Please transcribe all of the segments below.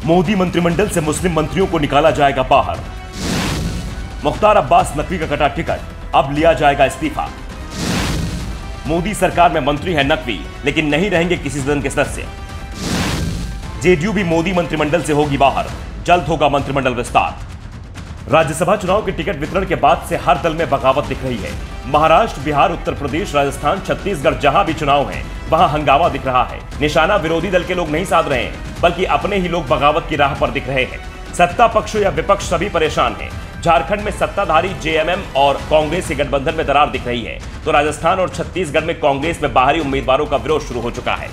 मोदी मंत्रिमंडल से मुस्लिम मंत्रियों को निकाला जाएगा बाहर। मुख्तार अब्बास नकवी का कटा टिकट, अब लिया जाएगा इस्तीफा। मोदी सरकार में मंत्री है नकवी, लेकिन नहीं रहेंगे किसी सदन के सदस्य। जेडीयू भी मोदी मंत्रिमंडल से होगी बाहर, जल्द होगा मंत्रिमंडल विस्तार। राज्यसभा चुनाव के टिकट वितरण के बाद से हर दल में बगावत दिख रही है। महाराष्ट्र, बिहार, उत्तर प्रदेश, राजस्थान, छत्तीसगढ़ जहां भी चुनाव है वहां हंगामा दिख रहा है। निशाना विरोधी दल के लोग नहीं साध रहे हैं, बल्कि अपने ही लोग बगावत की राह पर दिख रहे हैं। सत्ता पक्ष या विपक्ष सभी परेशान हैं। झारखंड में सत्ताधारी जेएमएम और कांग्रेस के गठबंधन में दरार दिख रही है, तो राजस्थान और छत्तीसगढ़ में कांग्रेस में बाहरी उम्मीदवारों का विरोध शुरू हो चुका है।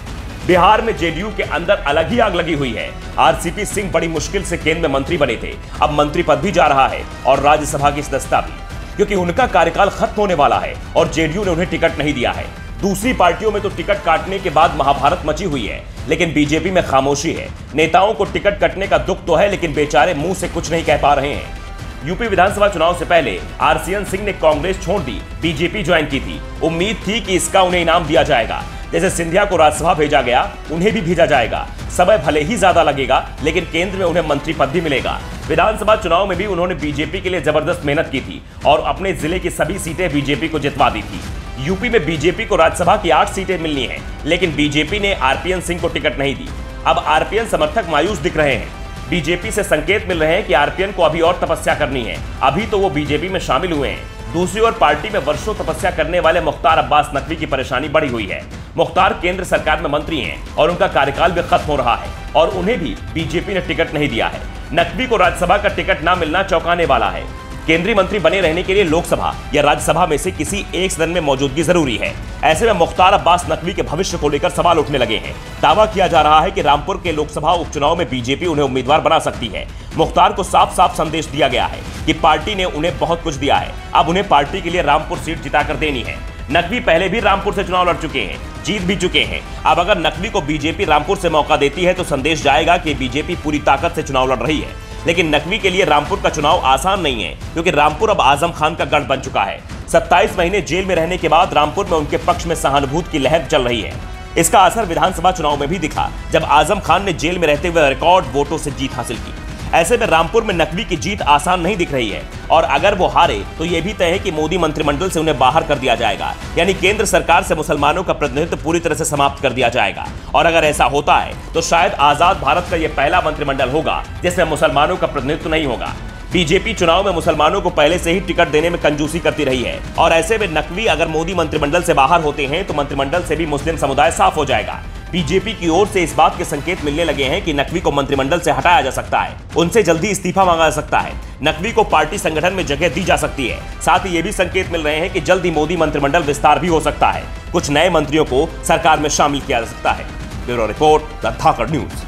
बिहार में जेडीयू के अंदर अलग ही आग लगी हुई है। आरसीपी सिंह बड़ी मुश्किल से केंद्र में मंत्री बने थे, अब मंत्री पद भी जा रहा है और राज्यसभा की सदस्यता भी, क्योंकि उनका कार्यकाल खत्म होने वाला है और जेडीयू ने उन्हें टिकट नहीं दिया है। दूसरी पार्टियों में तो टिकट काटने के बाद महाभारत मची हुई है, लेकिन बीजेपी में खामोशी है। नेताओं को टिकट कटने का दुख तो है, लेकिन बेचारे मुंह से कुछ नहीं कह पा रहे हैं। यूपी विधानसभा चुनाव से पहले आरसीएन सिंह ने कांग्रेस छोड़ दी, बीजेपी ज्वाइन की थी। उम्मीद थी कि इसका उन्हें इनाम दिया जाएगा। जैसे सिंधिया को राज्यसभा भेजा गया, उन्हें भी भेजा जाएगा। समय भले ही ज्यादा लगेगा, लेकिन केंद्र में उन्हें मंत्री पद भी मिलेगा। विधानसभा चुनाव में भी उन्होंने बीजेपी के लिए जबरदस्त मेहनत की थी और अपने जिले की सभी सीटें बीजेपी को जितवा दी थी। यूपी में बीजेपी को राज्यसभा की 8 सीटें मिलनी है, लेकिन बीजेपी ने आरपीएन सिंह को टिकट नहीं दी। अब आरपीएन समर्थक मायूस दिख रहे हैं। बीजेपी से संकेत मिल रहे हैं कि आरपीएन को अभी और तपस्या करनी है। अभी तो वो बीजेपी में शामिल हुए हैं। दूसरी ओर पार्टी में वर्षों तपस्या करने वाले मुख्तार अब्बास नकवी की परेशानी बढ़ी हुई है। मुख्तार केंद्र सरकार में मंत्री हैं और उनका कार्यकाल भी खत्म हो रहा है और उन्हें भी बीजेपी ने टिकट नहीं दिया है। नकवी को राज्यसभा का टिकट न मिलना चौंकाने वाला है। केंद्रीय मंत्री बने रहने के लिए लोकसभा या राज्यसभा में से किसी एक सदन में मौजूदगी जरूरी है। ऐसे में मुख्तार अब्बास नकवी के भविष्य को लेकर सवाल उठने लगे हैं। दावा किया जा रहा है कि रामपुर के लोकसभा उपचुनाव में बीजेपी उन्हें उम्मीदवार बना सकती है। मुख्तार को साफ साफ संदेश दिया गया है कि पार्टी ने उन्हें बहुत कुछ दिया है, अब उन्हें पार्टी के लिए रामपुर सीट जिताकर देनी है। नकवी पहले भी रामपुर से चुनाव लड़ चुके हैं, जीत भी चुके हैं। अब अगर नकवी को बीजेपी रामपुर से मौका देती है तो संदेश जाएगा कि बीजेपी पूरी ताकत से चुनाव लड़ रही है। लेकिन नकवी के लिए रामपुर का चुनाव आसान नहीं है, क्योंकि रामपुर अब आजम खान का गढ़ बन चुका है। 27 महीने जेल में रहने के बाद रामपुर में उनके पक्ष में सहानुभूति की लहर चल रही है। इसका असर विधानसभा चुनाव में भी दिखा, जब आजम खान ने जेल में रहते हुए रिकॉर्ड वोटों से जीत हासिल की। ऐसे में रामपुर में नकवी की जीत आसान नहीं दिख रही है और अगर वो हारे तो यह भी तय है कि मोदी मंत्रिमंडल से उन्हें बाहर कर दिया जाएगा, यानी केंद्र सरकार से मुसलमानों का प्रतिनिधित्व पूरी तरह से समाप्त कर दिया जाएगा। और अगर ऐसा होता है तो शायद आजाद भारत का यह पहला मंत्रिमंडल होगा जिसमें मुसलमानों का प्रतिनिधित्व नहीं होगा। बीजेपी चुनाव में मुसलमानों को पहले से ही टिकट देने में कंजूसी करती रही है और ऐसे में नकवी अगर मोदी मंत्रिमंडल से बाहर होते हैं तो मंत्रिमंडल से भी मुस्लिम समुदाय साफ हो जाएगा। बीजेपी की ओर से इस बात के संकेत मिलने लगे हैं कि नकवी को मंत्रिमंडल से हटाया जा सकता है, उनसे जल्दी इस्तीफा मांगा जा सकता है, नकवी को पार्टी संगठन में जगह दी जा सकती है। साथ ही ये भी संकेत मिल रहे हैं कि जल्द ही मोदी मंत्रिमंडल विस्तार भी हो सकता है। कुछ नए मंत्रियों को सरकार में शामिल किया जा सकता है। Bureau report, the Dhakad news.